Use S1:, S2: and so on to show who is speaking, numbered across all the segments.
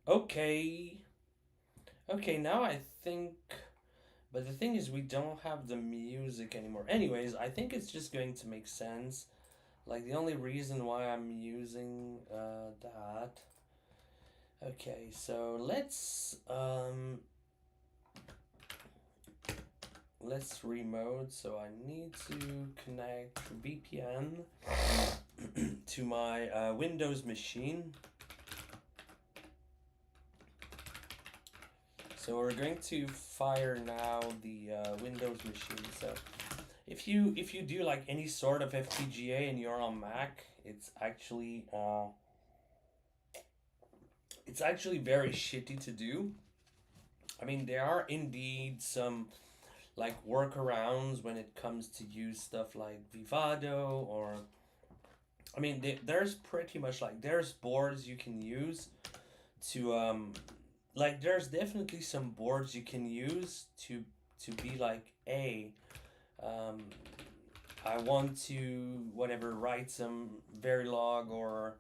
S1: Okay. Okay, now I think. But the thing is, we don't have the music anymore. Anyways, I think it's just going to make sense. Like, the only reason why I'm using that. Okay, so let's remote. So I need to connect VPN to my Windows machine. So we're going to fire now the Windows machine. So if you do like any sort of FPGA and you're on Mac, it's actually very shitty to do. I mean, there are indeed some like workarounds when it comes to use stuff like Vivado or I mean, there's pretty much like there's boards you can use to like there's definitely some boards you can use to be like um I want to whatever write some Verilog or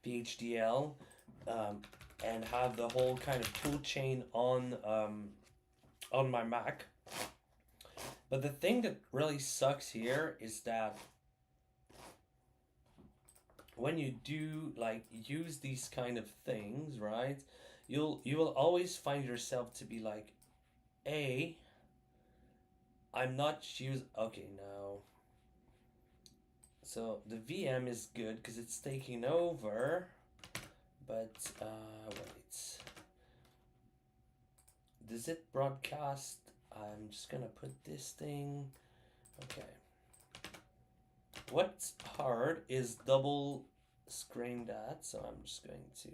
S1: VHDL um and have the whole kind of tool chain on my Mac. But the thing that really sucks here is that when you do like use these kind of things, right? You will always find yourself to be like, A, I'm not use okay now. So the VM is good because it's taking over, but wait. Does it broadcast? I'm just gonna put this thing. Okay. What's hard is double screen that, so I'm just going to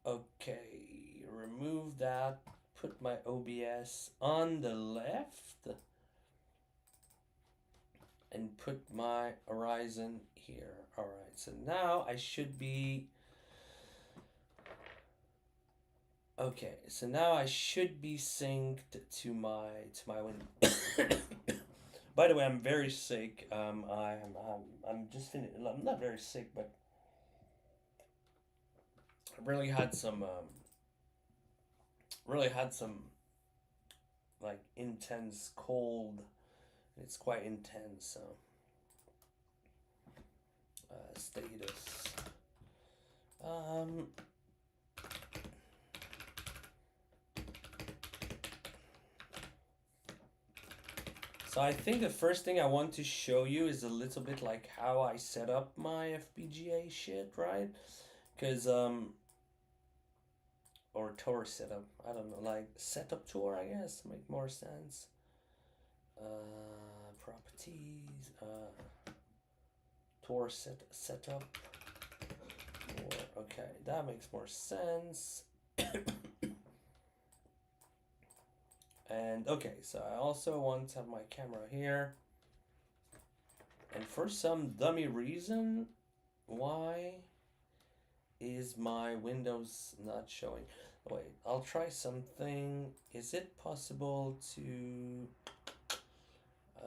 S1: okay, remove that, put my OBS on the left, and put my horizon here. Alright, so now I should be okay, so now I should be synced to my window. By the way, I'm very sick. I'm just finished. I'm not very sick, but I really had some like intense cold. It's quite intense. So status. Um. So I think the first thing I want to show you is a little bit like how I set up my FPGA shit, right? Because or tour setup. I don't know, like setup tour, I guess, make more sense. Properties, tour setup. Okay, that makes more sense. And okay, so I also want to have my camera here. And for some dummy reason, why is my Windows not showing? Wait, I'll try something. Is it possible to uh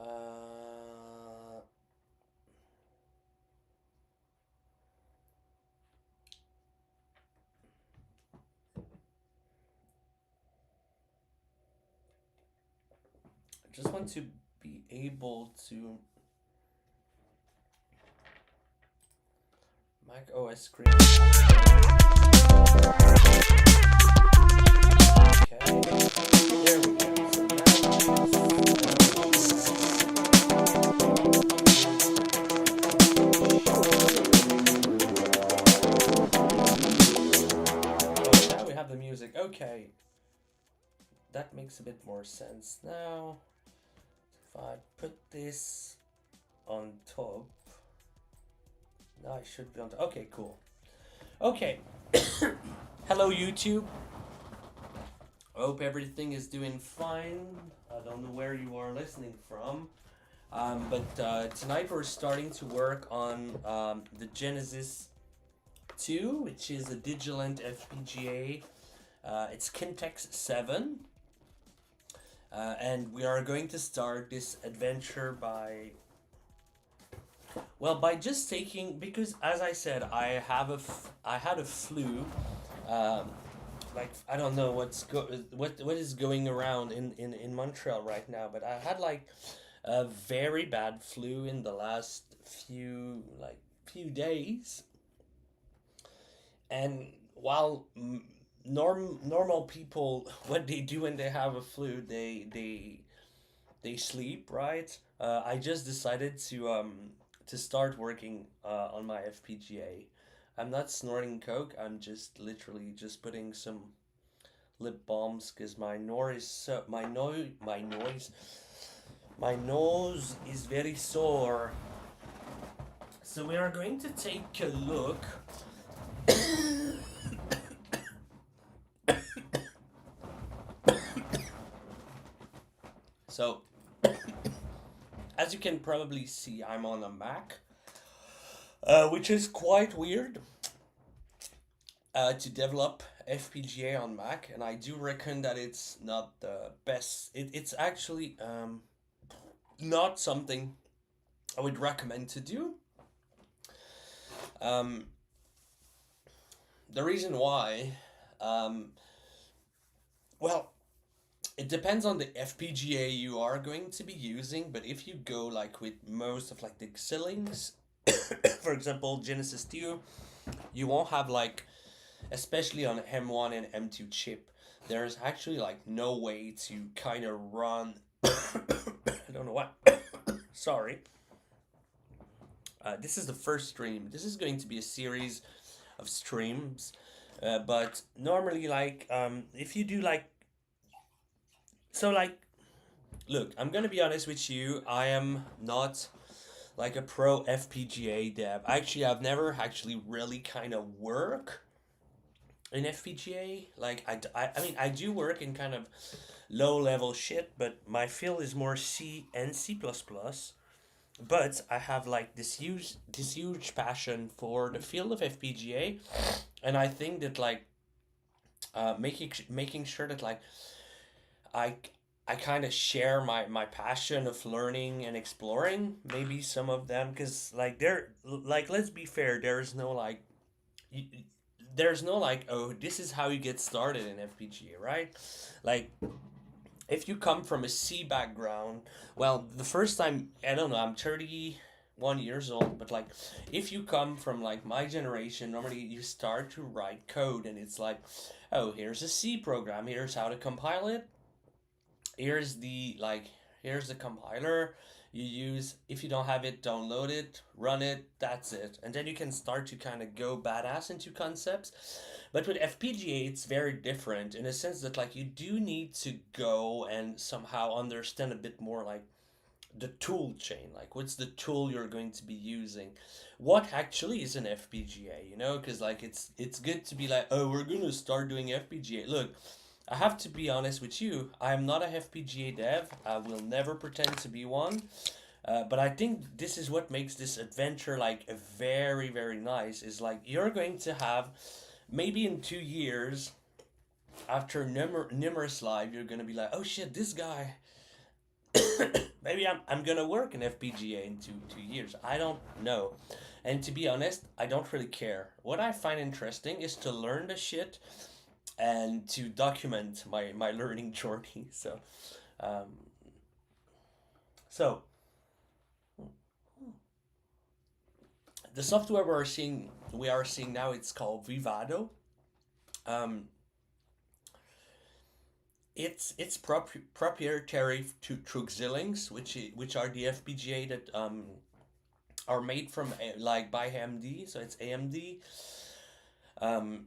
S1: I just want to be able to Mac OS screen. Okay, there we go. So now we have the music. Okay, that makes a bit more sense now. If I put this on top, now I should be on top. Okay, cool. Okay. Hello, YouTube. I hope everything is doing fine. I don't know where you are listening from. But tonight we're starting to work on the Genesis 2, which is a Digilent FPGA. It's Kintex 7. And we are going to start this adventure by just taking, because as I said, I had a flu Um, like I don't know what is going around in Montreal right now, but I had like a very bad flu in the last few days, and while normal people what they do when they have a flu, they sleep, right? I just decided to start working on my FPGA. I'm not snorting coke. I'm just literally just putting some lip balms because my nose is very sore. So we are going to take a look. So as you can probably see, I'm on a Mac, which is quite weird to develop FPGA on Mac, and I do reckon that it's not the best. It's actually not something I would recommend to do. Um, the reason why, um, well, it depends on the FPGA you are going to be using, but if you go like with most of like the Xilinx, for example, Genesis 2, you won't have like, especially on M1 and M2 chip, there's actually like no way to kind of run. I don't know what. Sorry. This is the first stream. This is going to be a series of streams, but normally, like, if you do like, so like, look, I'm gonna be honest with you. I am not like a pro FPGA dev. Actually, I've never actually really kind of work in FPGA. Like, I mean, I do work in kind of low level shit, but my field is more C and C++. But I have like this huge passion for the field of FPGA, and I think that like making sure that like I I kind of share my passion of learning and exploring maybe some of them, because like there, like, let's be fair, there's no like y- there's no like, oh, this is how you get started in FPGA, right? Like, if you come from a C background, well, the first time, I don't know, I'm 31 years old, but like, if you come from like my generation, normally you start to write code and it's like, oh, here's a C program, here's how to compile it, here's the like, here's the compiler you use. If you don't have it, download it, run it, that's it, and then you can start to kind of go badass into concepts. But with FPGA, it's very different in a sense that like you do need to go and somehow understand a bit more like the tool chain, like what's the tool you're going to be using, what actually is an FPGA, because like it's good to be like, oh, we're going to start doing FPGA. Look, I have to be honest with you, I'm not a FPGA dev, I will never pretend to be one, but I think this is what makes this adventure like a very, very nice, is like you're going to have, maybe in 2 years, after numerous live, you're going to be like, oh shit, this guy, maybe I'm gonna work in FPGA in two years. I don't know. And to be honest, I don't really care. What I find interesting is to learn the shit and to document my learning journey. Um, so the software we are seeing now, it's called Vivado. Um, it's proprietary to Xilinx, which are the FPGA that are made from like by AMD, so it's AMD. Um,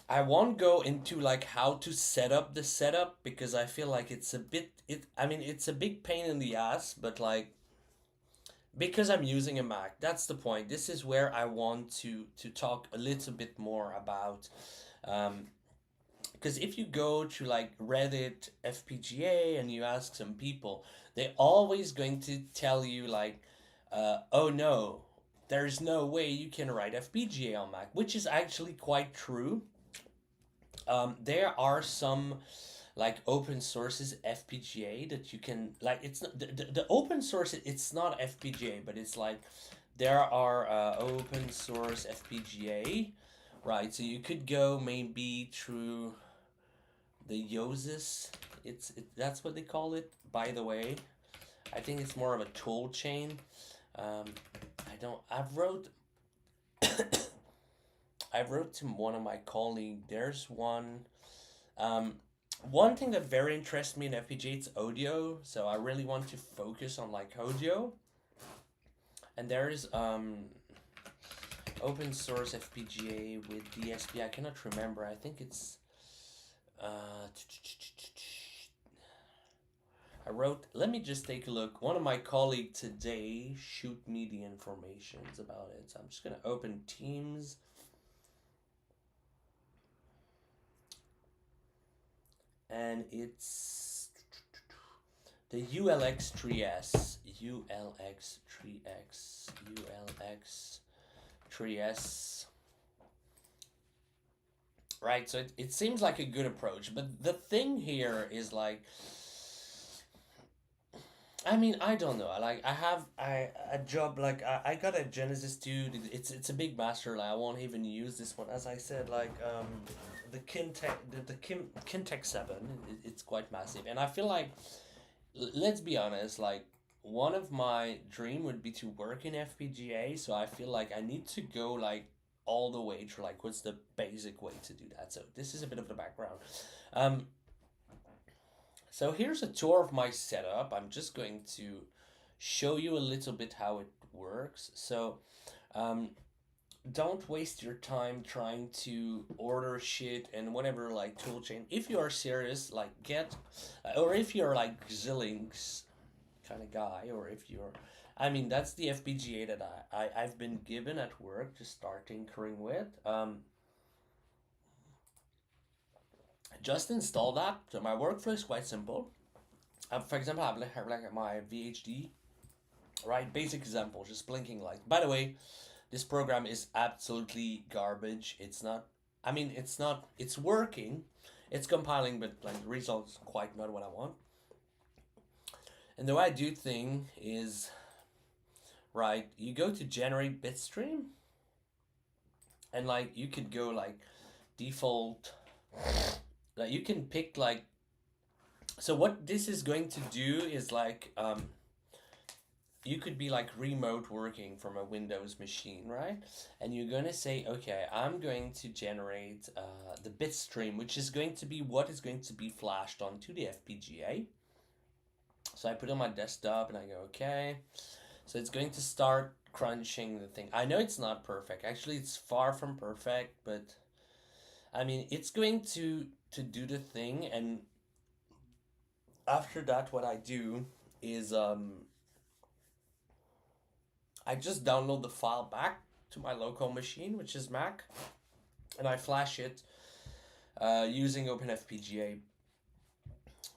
S1: I won't go into like how to set up the setup because I feel like it's a bit it I mean it's a big pain in the ass, but like, because I'm using a Mac, that's the point. This is where I want to talk a little bit more about, um because if you go to like Reddit FPGA and you ask some people, they're always going to tell you like, oh no, there's no way you can write FPGA on Mac, which is actually quite true. There are some like open sources FPGA that you can like. It's not the open source. It's not FPGA, but it's like there are open source FPGA Right, so you could go maybe through the Yosis. That's what they call it, by the way. I think it's more of a tool chain. Um, I don't. I've wrote to one of my colleagues. There's one. Um, one thing that very interests me in FPGA it's audio. So I really want to focus on like audio. And there's open source FPGA with DSP. I cannot remember. I think it's uh, I wrote, let me just take a look. One of my colleagues today shoot me the informations about it. So I'm just going to open Teams. And it's the ULX3S. ULX3X. ULX3S. Right, so it seems like a good approach. But the thing here is like, I mean, I don't know. I have a job like I got a Genesis 2. It's a big master. Like I won't even use this one. As I said, like the Kintech 7. It's quite massive, and I feel like let's be honest. Like one of my dream would be to work in FPGA. So I feel like I need to go like all the way through. Like what's the basic way to do that? So this is a bit of the background. Um, so here's a tour of my setup. I'm just going to show you a little bit how it works. So um, don't waste your time trying to order shit and whatever like toolchain. If you are serious, like get, or if you're like Xilinx kind of guy, or if you're, I mean that's the FPGA that I've been given at work to start tinkering with. Just install that. So my workflow is quite simple. For example, I have like my VHD, right? Basic example, just blinking light. By the way, this program is absolutely garbage. It's not. I mean, it's not. It's working. It's compiling, but like the results quite not what I want. And the way I do thing is, right? You go to generate bitstream, and like you could go like default. Like you can pick like. So what this is going to do is like you could be like remote working from a Windows machine, right? And you're going to say, okay, I'm going to generate the bit stream, which is going to be what is going to be flashed onto the FPGA. So I put it on my desktop and I go, okay. So it's going to start crunching the thing. I know it's not perfect. Actually, it's far from perfect, but I mean, it's going to do the thing. And after that, what I do is I just download the file back to my local machine, which is Mac, and I flash it using OpenFPGA,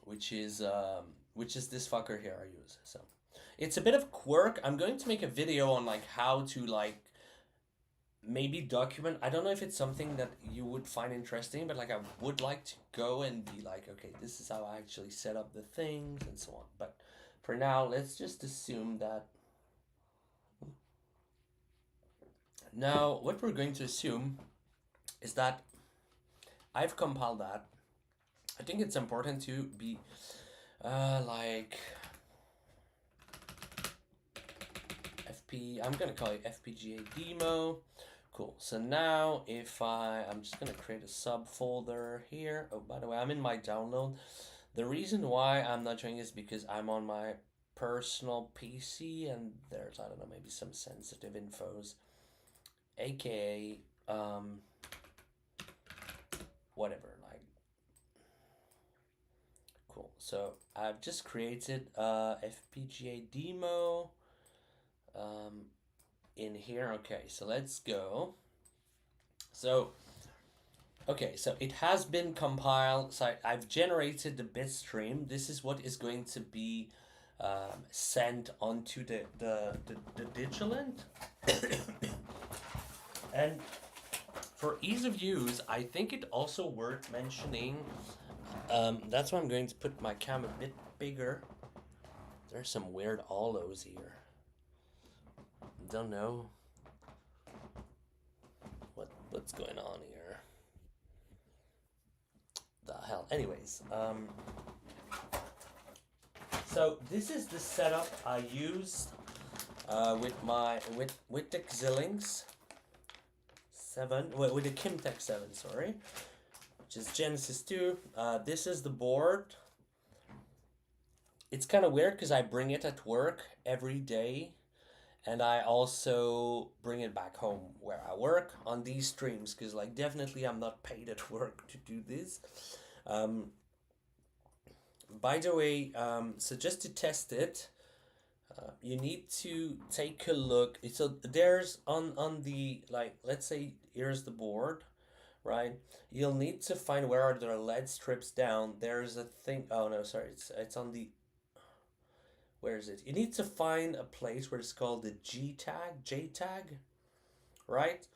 S1: which is this fucker here I use. So it's a bit of quirk. I'm going to make a video on like how to like maybe document. I don't know if it's something that you would find interesting, but like I would like to go and be like, okay, this is how I actually set up the things and so on. But for now, let's just assume that. Now, what we're going to assume is that I've compiled that. I think it's important to be like I'm gonna call it FPGA demo. Cool. So now if I'm just gonna create a subfolder here. Oh, by the way, I'm in my download. The reason why I'm not showing is because I'm on my personal PC and there's, I don't know, maybe some sensitive infos, aka whatever, like cool. So I've just created FPGA demo in here. Okay, so let's go. So okay, so it has been compiled. So I've generated the bit stream. This is what is going to be sent onto the Digilent. And for ease of use, I think it also worth mentioning. That's why I'm going to put my cam a bit bigger. There's some weird allos here. Don't know what What's going on here? The hell. Anyways, so this is the setup I used with the Xilinx 7, with the Kimtech 7, sorry, which is Genesis 2. This is the board. It's kind of weird because I bring it at work every day, and I also bring it back home where I work on these streams, because like definitely I'm not paid at work to do this. By the way, so just to test it, you need to take a look. So there's on the, like, let's say here's the board, right? You'll need to find where are the LED strips down. There's a thing. Oh no, sorry. It's on the. Where is it? You need to find a place where it's called the J tag, right?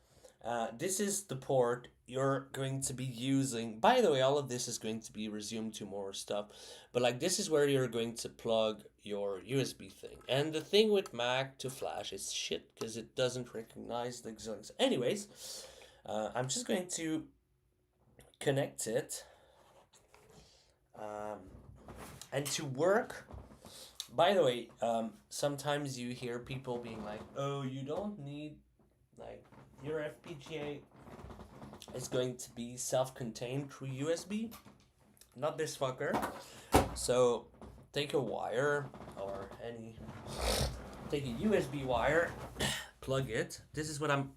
S1: This is the port you're going to be using. By the way, all of this is going to be resumed to more stuff, but like this is where you're going to plug your USB thing. And the thing with Mac to Flash is shit because it doesn't recognize the Xilinx. Anyways, I'm just going to connect it, and to work. By the way, sometimes you hear people being like, "Oh, you don't need like." Your FPGA is going to be self-contained through USB. Not this fucker. So take a wire or take a USB wire, plug it. This is what I'm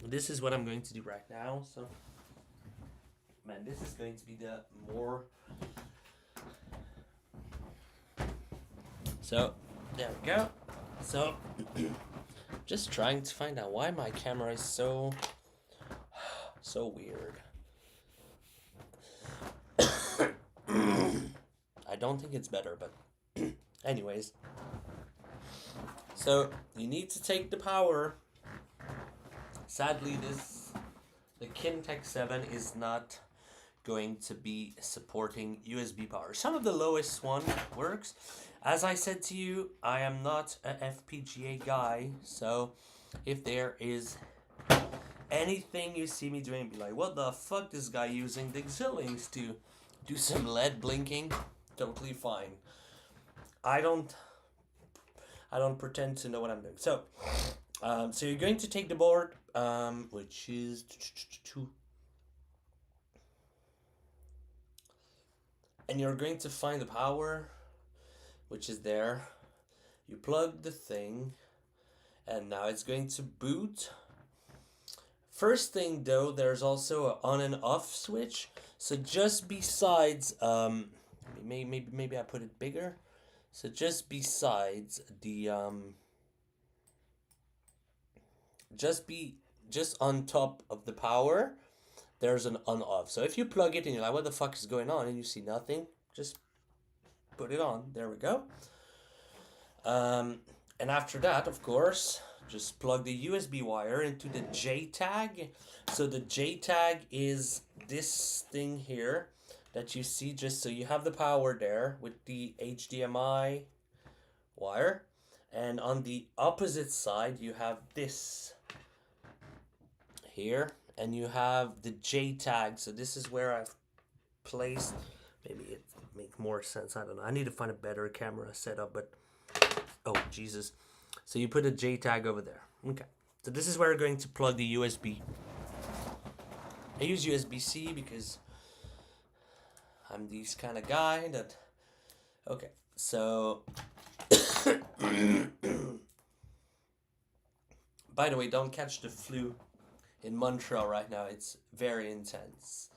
S1: going to do right now. So man, this is going to be the more. So there we go. So just trying to find out why my camera is so weird. I don't think it's better, but anyways. So you need to take the power. Sadly, the Kimtech 7 is not going to be supporting USB power. Some of the lowest one works. As I said to you, I am not a FPGA guy, so if there is anything you see me doing, be like, what the fuck, this guy using the Xilinx to do some LED blinking? Totally fine. I don't pretend to know what I'm doing. So, so you're going to take the board, which is and you're going to find the power, which is there. You plug the thing, and now it's going to boot. First thing though, there's also an on and off switch. So just besides, maybe I put it bigger. So just besides the just on top of the power, there's an on off. So if you plug it and you're like, what the fuck is going on, and you see nothing, just put it on. There we go. And after that, of course, just plug the USB wire into the J tag. So the J tag is this thing here that you see, just so you have the power there with the HDMI wire. And on the opposite side, you have this here, and you have the J tag. So this is where I've placed, maybe it make more sense, I don't know. I need to find a better camera setup, but oh Jesus. So you put a J tag over there. Okay. So this is where we're going to plug the USB. I use USB-C because I'm this kind of guy that. Okay. So by the way, don't catch the flu in Montreal right now. It's very intense.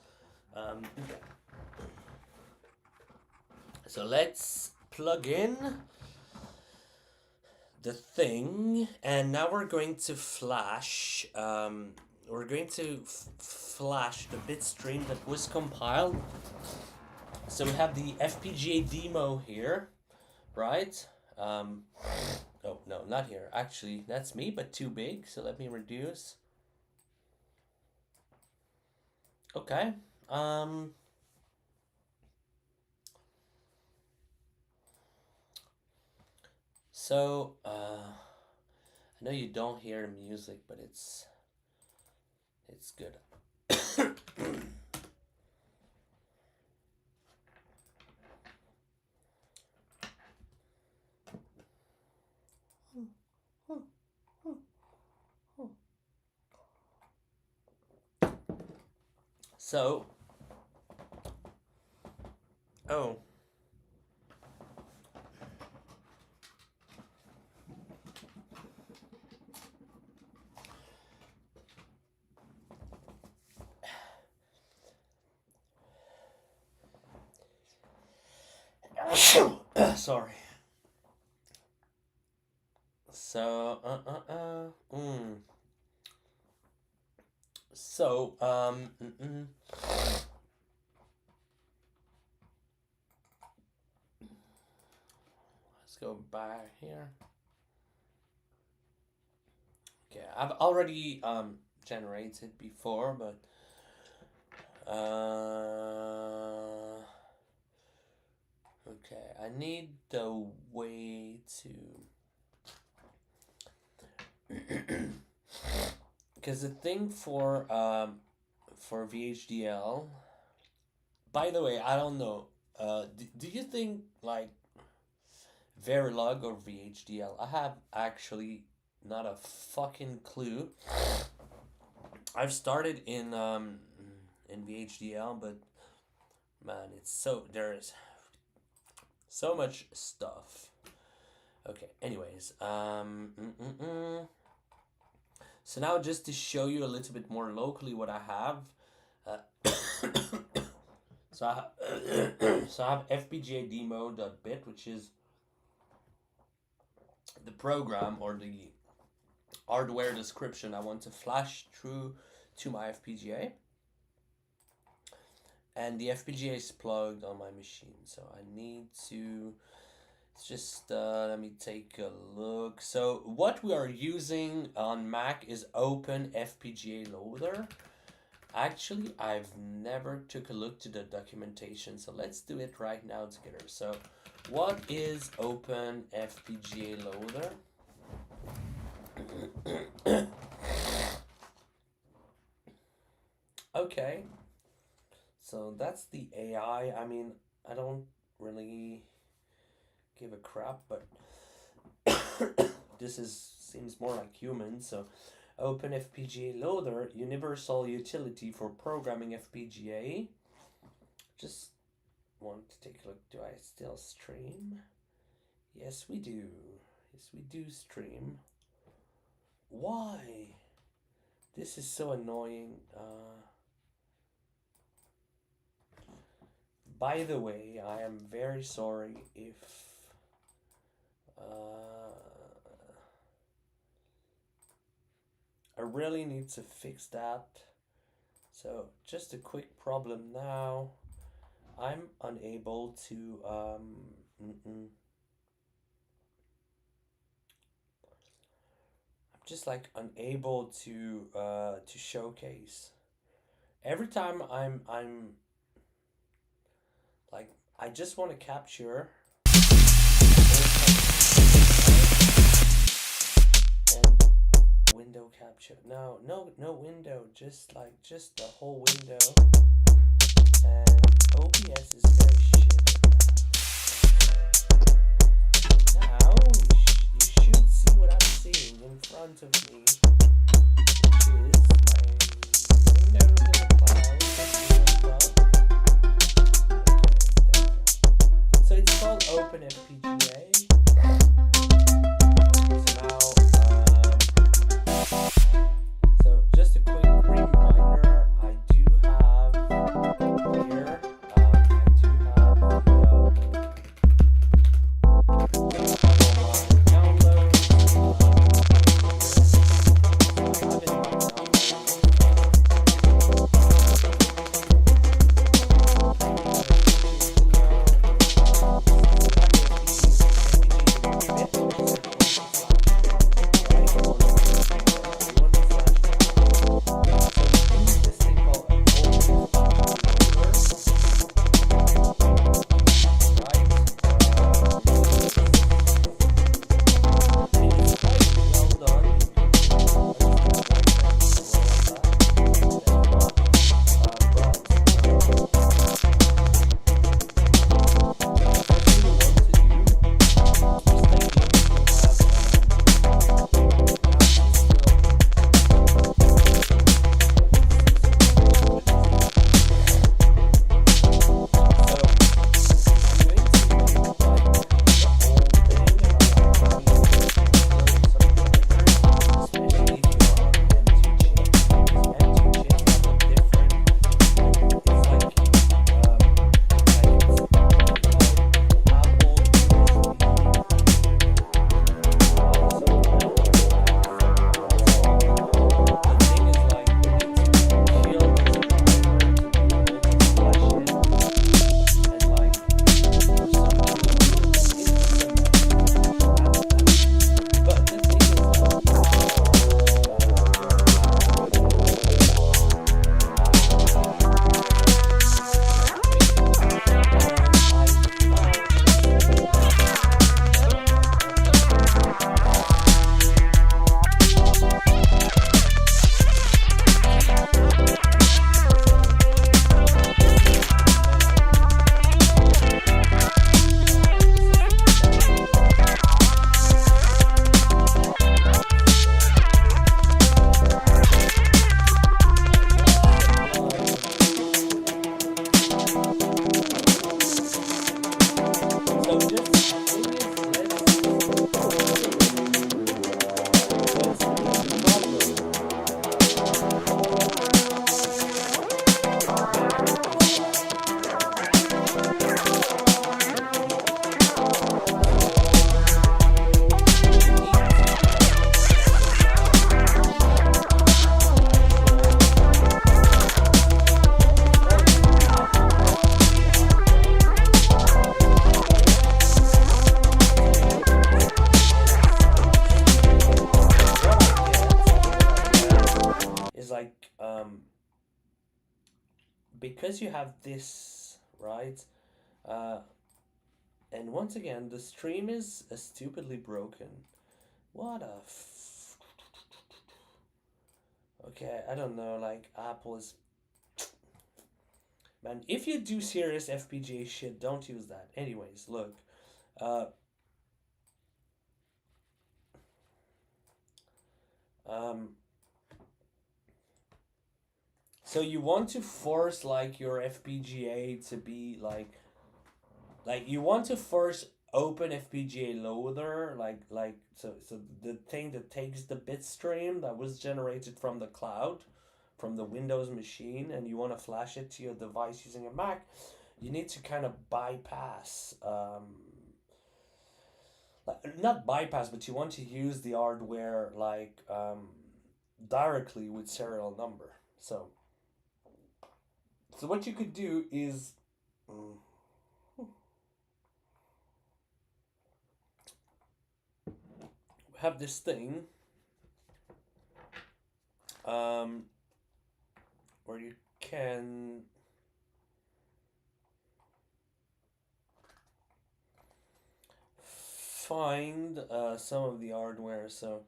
S1: Okay. So let's plug in the thing, and now we're going to flash. We're going to flash the bit stream that was compiled. So we have the FPGA demo here, right? Oh no, not here. Actually, that's me, but too big. So let me reduce. Okay. So I know you don't hear the music, but it's It's good. So, oh. Sorry. So, So, let's go back here. Okay, I've already generated before, but okay, I need the way to because the thing for VHDL. By the way, I don't know. Do you think like Verilog or VHDL? I have actually not a fucking clue. I've started in VHDL, but man, there's so much stuff. Okay. Anyways, so now just to show you a little bit more locally what I have. So I have FPGA demo.bit, which is the program or the hardware description I want to flash through to my FPGA. And the FPGA is plugged on my machine, so I need to just let me take a look. So what we are using on Mac is Open FPGA Loader. Actually, I've never took a look to the documentation, so let's do it right now together. So what is Open FPGA Loader? Okay, so that's the AI. I mean, I don't really give a crap, but this seems more like human. So Open FPGA Loader, universal utility for programming FPGA. Just want to take a look. Do I still stream? Yes, we do. Yes, we do stream. Why? This is so annoying. By the way, I am very sorry if I really need to fix that. So just a quick problem now. I'm unable to I'm just like unable to showcase. Every time I'm like I just want to capture and window capture. No window, just the whole window. And OBS is very shit at that. Now you should see what I'm seeing in front of me, which is my windows in the cloud. So it's called Open FPGA. So just a quick reminder, I do have here, I do have because you have this, right? And once again, the stream is stupidly broken. What a okay, I don't know, like, Apple is... Man, if you do serious FPGA shit, don't use that. Anyways, look. Uh, so you want to force, like, your FPGA to be, like you want to first open FPGA loader, so the thing that takes the bit stream that was generated from the cloud, from the Windows machine, and you want to flash it to your device using a Mac. You need to kind of bypass, not bypass, but you want to use the hardware directly with serial number. So what you could do is have this thing where you can find some of the hardware. So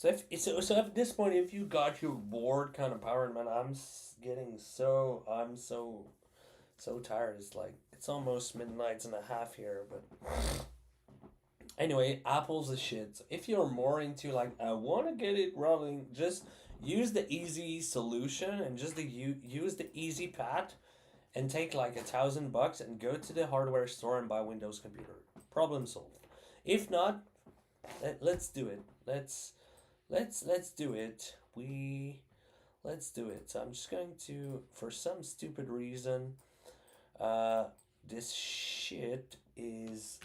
S1: at this point, if you got your board kind of powered, man, I'm so tired. It's almost midnight and a half here, but anyway, Apple's a shit. So if you're more into I want to get it rolling, just use the easy solution and just use the easy path and take like $1,000 and go to the hardware store and buy a Windows computer. Problem solved. If not, let's do it. Let's do it. Let's do it. So I'm just going to, for some stupid reason, this shit is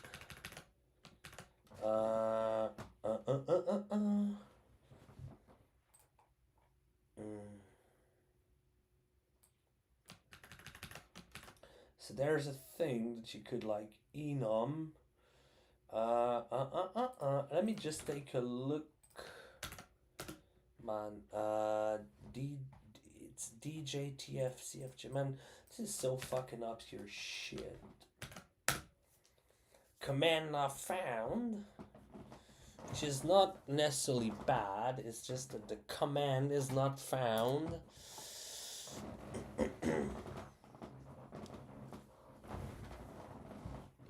S1: So there's a thing that you could enum. Let me just take a look, man. It's DJTFCFG, man. This is so fucking obscure shit. Command not found, which is not necessarily bad. It's just that the command is not found.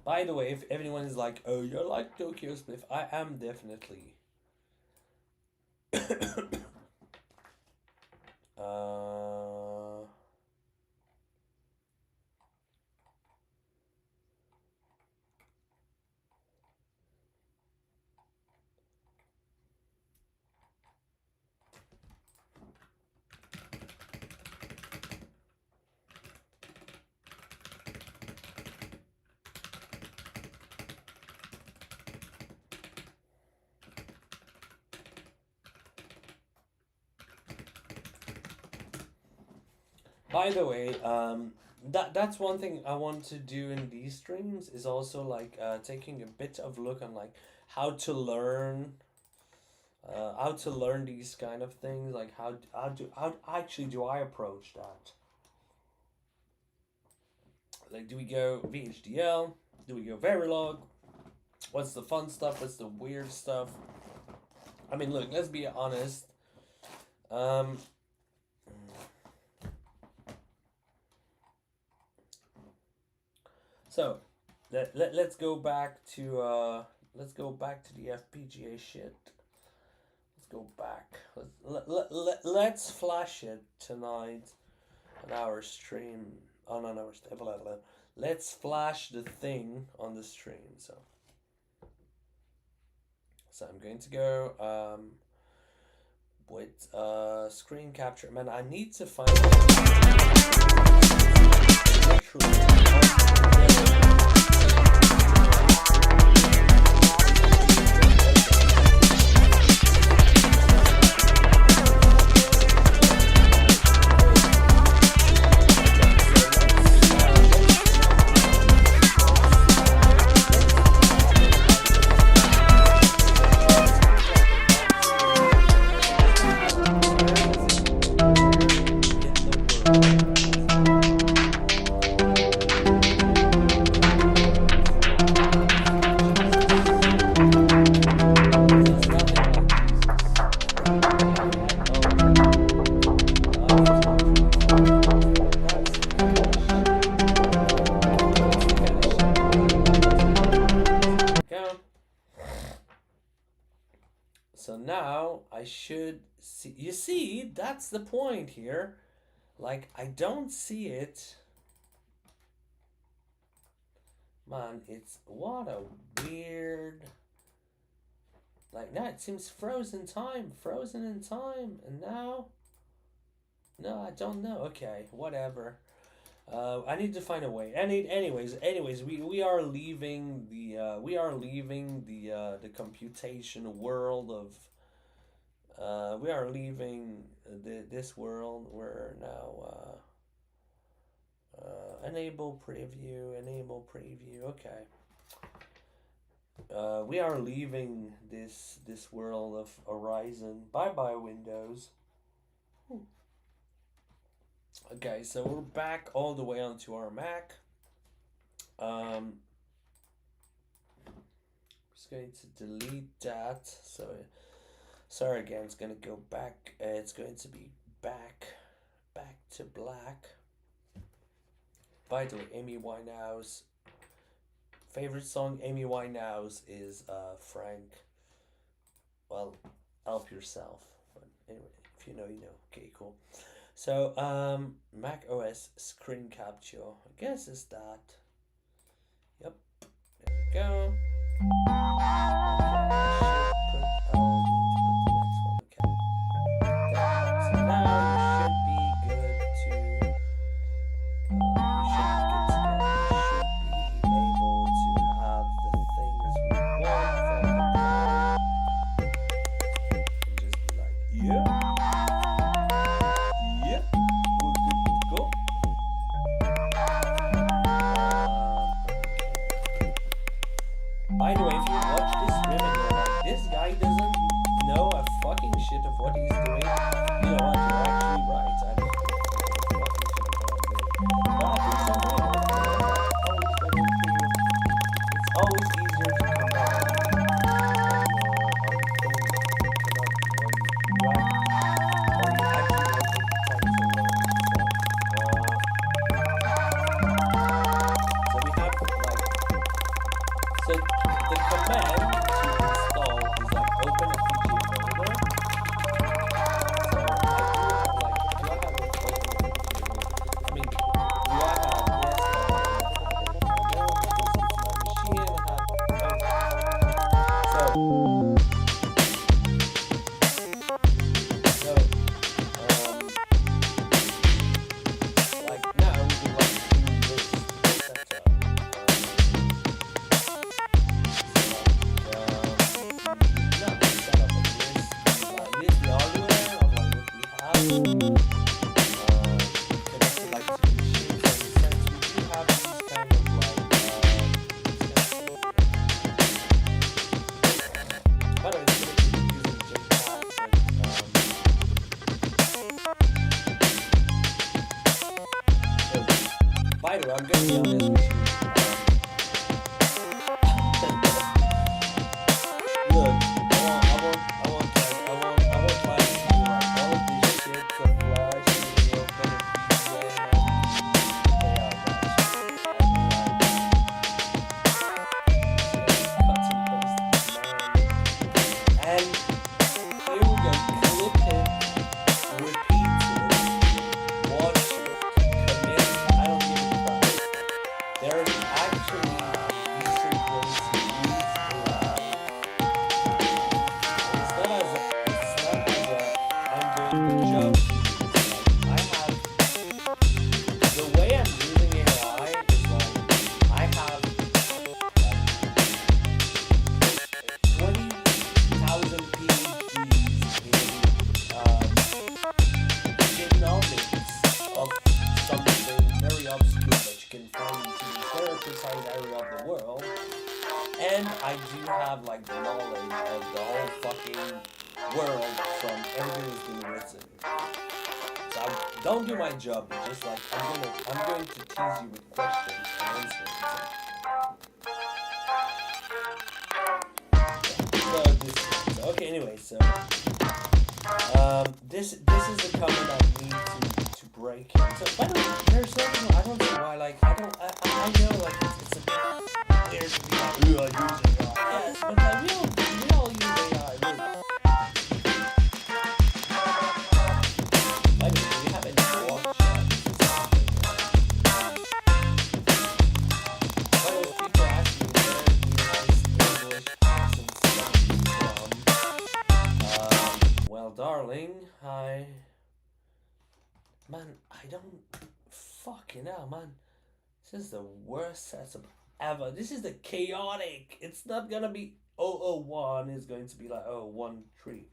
S1: By the way, if everyone is like, oh, you're like Tokyo Spliff, I am definitely. By the way, that's one thing I want to do in these streams is also taking a bit of look on how to learn these kind of things, how actually do I approach that? Do we go VHDL? Do we go Verilog? What's the fun stuff? What's the weird stuff? I mean, look, let's be honest. So, let's go back to the FPGA shit. Let's go back. Let's flash it tonight on our stream. Oh no, let's flash the thing on the stream. So I'm going to go with screen capture. Man, I need to find should see. You see, that's the point here. Like, I don't see it. Man, it's what a weird. Like, now it seems frozen in time, and now. No, I don't know. Okay, whatever. I need to find a way. Anyways, we are leaving the computation world of. We are leaving this world. We're now enable preview. Okay. We are leaving this world of Horizon. Bye bye Windows. Okay, so we're back all the way onto our Mac. Just going to delete that. So, sorry again. It's gonna go back. It's going to be back to black. By the way, Amy Winehouse. Favorite song Amy Winehouse is Frank. Well, help yourself. But anyway, if you know, you know. Okay, cool. So, Mac OS screen capture. I guess it's that. Yep. There we go. By the way, if you watch this stream and you're like, this guy doesn't know a fucking shit of what he's doing, you know what, you're actually right. I don't know fucking shit of what I'm doing. But I think sometimes it's always easier to come back when you so the command to install is like open a Fpga folder. So I do have like, do I have it open a Fpga folder? I mean, do I have this? Like now we would like to do this setup. By the way, I'm going to be honest with you. Look, I want to do like all of these shits of Flash and open and here we go, clip it, repeat it, watch it, commit, I don't give a crap. There is actually Easter eggs used it's not as I'm doing the job. I have, the way I'm using AI is like, I have 20,000 PhDs in genomics of something very obscure that you can find in a very precise area of the world. And I do have like the knowledge of the whole fucking world from everything that's been written. So I don't do my job, but just like I'm going to tease you with questions and answers. So okay, anyway, so this is a comment I need to break. So by the way, there's something I don't know why. Like I know like it's a bit weird to be like, ooh, I use AI. Yes, but we all use AI. Really. Man, I don't... Fucking hell, man. This is the worst setup ever. This is the chaotic. It's not gonna be 001. It's going to be like 013.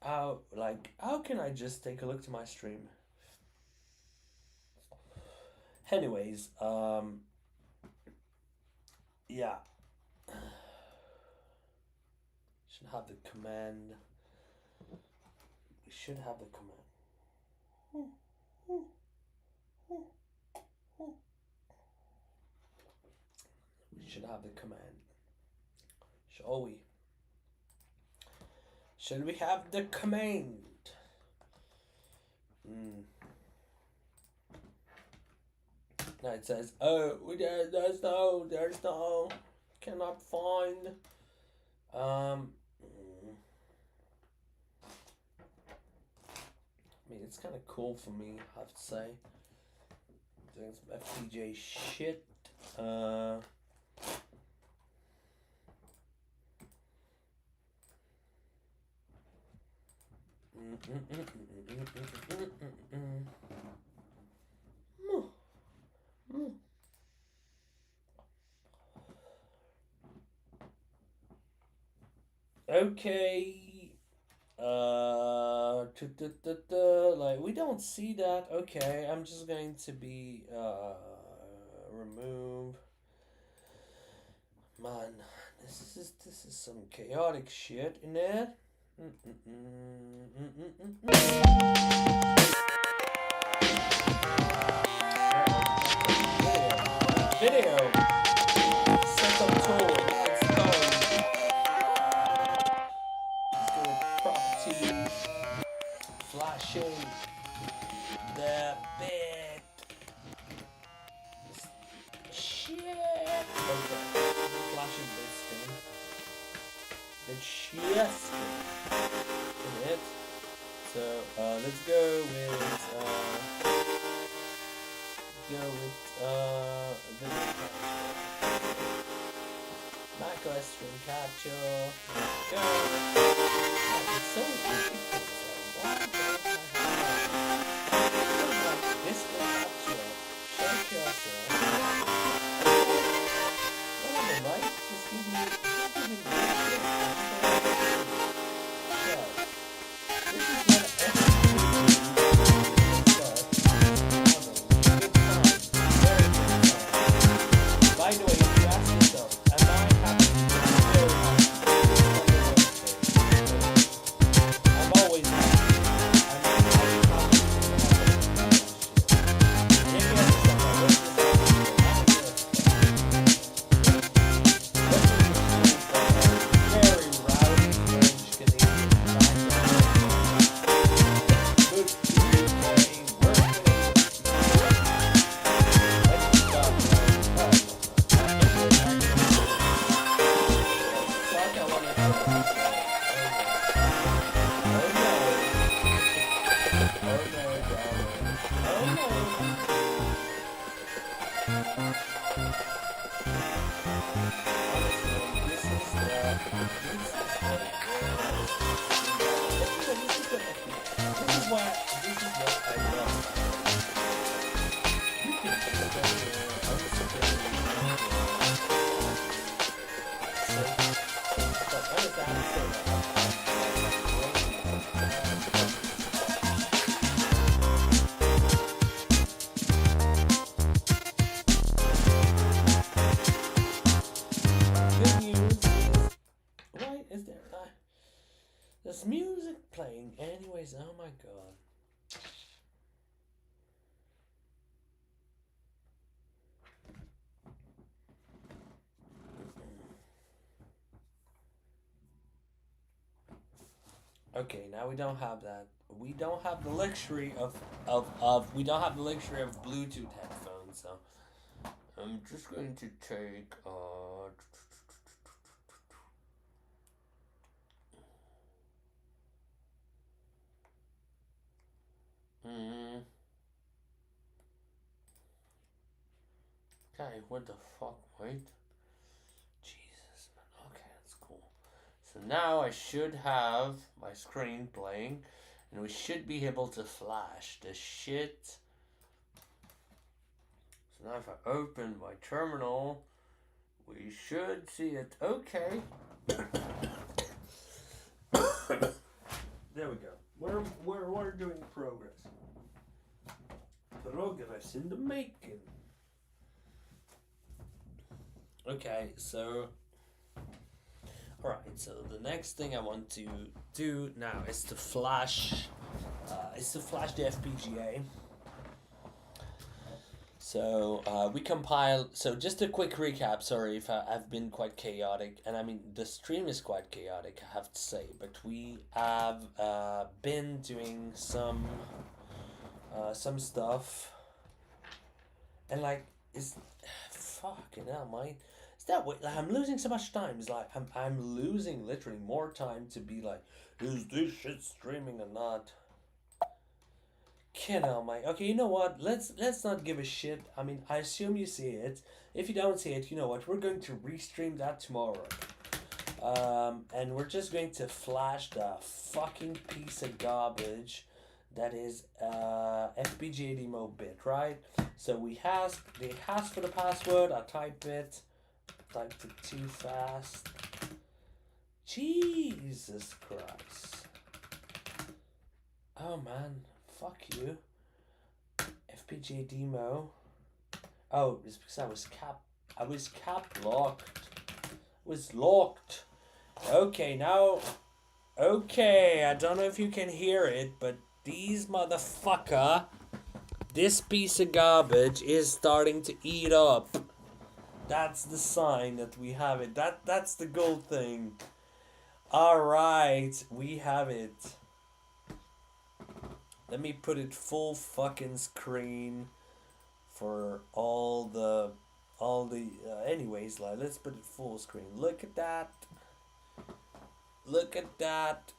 S1: How can I just take a look to my stream? Anyways, yeah. Should have the command. We should have the command. We should have the command. Shall we? Should we have the command? No, it says, oh, there's no, cannot find. I mean, it's kind of cool for me, I have to say. Doing some Fpga shit. Okay. Like, we don't see that. Okay, I'm just going to be remove. Man, this is some chaotic shit in there. Video. Setup tool. It's done. Let's go with properties. Flashing the bit. Shit. Okay. Flashing bit screen. The shit screen. In it. So let's go with video capture. Macro stream capture. Go. Oh, it's so ridiculous. Why don't I have display capture? Show cursor. Whatever, right? Just give me show. This is what by the way, if you ask yourself, am I happy? Very happy. I'm always happy. I'm happy. If you ask yourself, very rowdy French Canadian background. Good There's music playing anyways, oh my god. Okay, now we don't have that. We don't have the luxury of we don't have the luxury of Bluetooth headphones, so I'm just going to take Okay, what the fuck? Wait. Jesus, man. Okay, that's cool. So now I should have my screen playing, and we should be able to flash the shit. So now if I open my terminal, we should see it. Okay. There we go. We're doing progress. Progress in the making. Okay, so alright, so the next thing I want to do now is to flash the FPGA. So we compile. So just a quick recap. Sorry if I've been quite chaotic, and I mean the stream is quite chaotic, I have to say. But we have been doing some stuff, and like is fucking hell, mate. Is that what like, I'm losing so much time? It's like I'm losing literally more time to be like, is this shit streaming or not? Hell, mate. Okay, you know what? Let's not give a shit. I mean, I assume you see it. If you don't see it, you know what? We're going to restream that tomorrow. And we're just going to flash the fucking piece of garbage that is FPGA demo bit, right? So we has the hash for the password. I typed it too fast. Jesus Christ. Oh man. Fuck you. FPGA demo. Oh, it's because I was cap locked. Was locked. Okay, now. Okay, I don't know if you can hear it, but these motherfucker, this piece of garbage is starting to eat up. That's the sign that we have it. That's the gold thing. Alright, we have it. Let me put it full fucking screen for all the anyways, like, let's put it full screen. Look at that. Look at that.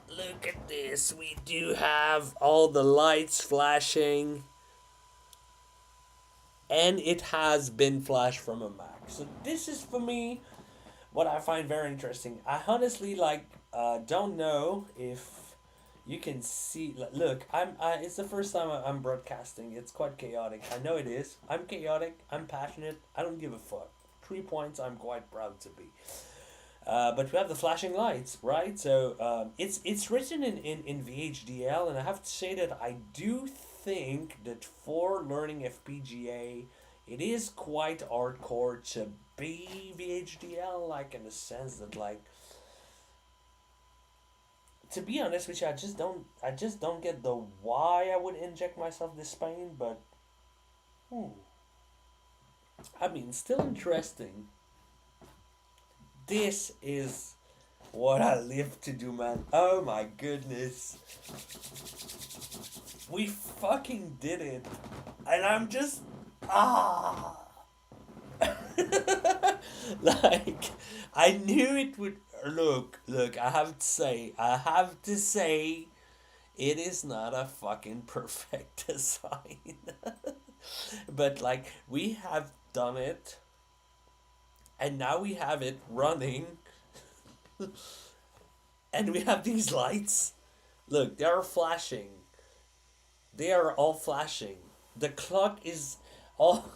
S1: Look at this. We do have all the lights flashing. And it has been flashed from a Mac. So this is for me what I find very interesting. I honestly don't know if you can see. Look, it's the first time I'm broadcasting. It's quite chaotic. I know it is. I'm chaotic. I'm passionate. I don't give a fuck. 3 points. I'm quite proud to be. But we have the flashing lights, right? So it's written in VHDL, and I have to say that I do think that for learning FPGA, it is quite hardcore to be VHDL, like in the sense that like. To be honest with you, I just don't get the why I would inject myself this pain, but I mean, still interesting. This is what I live to do, man. Oh my goodness. We fucking did it. And I'm just like I knew it would. Look, I have to say, it is not a fucking perfect design. But, like, we have done it, and now we have it running, and we have these lights. Look, they are flashing. They are all flashing. The clock is all...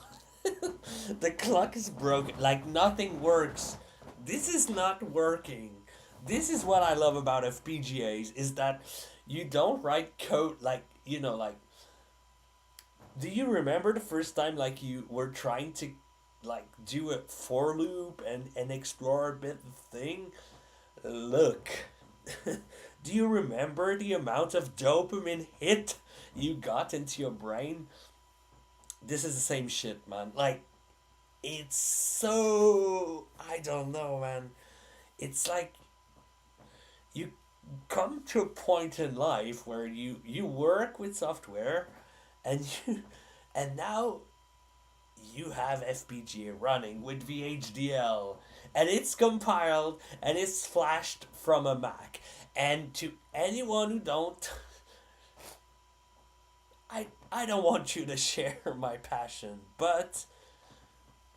S1: the clock is broken. Like, nothing works. This is not working. This is what I love about FPGAs, is that you don't write code like, do you remember the first time like you were trying to like do a for loop and explore a bit the thing? Look. Do you remember the amount of dopamine hit you got into your brain? This is the same shit, man. Like, it's so... I don't know, man. It's like you come to a point in life where you work with software and now you have FPGA running with VHDL and it's compiled and it's flashed from a Mac. And to anyone who don't... I don't want you to share my passion, but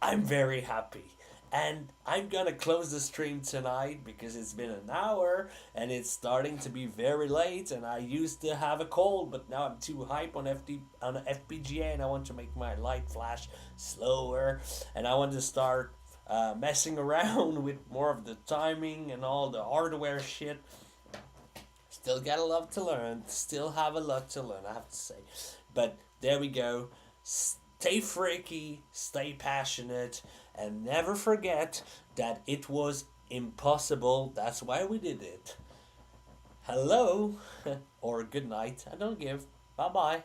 S1: I'm very happy. And I'm gonna close the stream tonight because it's been an hour and it's starting to be very late. And I used to have a cold, but now I'm too hype on FPGA, and I want to make my light flash slower, and I want to start messing around with more of the timing and all the hardware shit. Still got a lot to learn. Still have a lot to learn, I have to say. But there we go. Stay freaky, stay passionate, and never forget that it was impossible. That's why we did it. Hello, or good night. I don't give. Bye bye.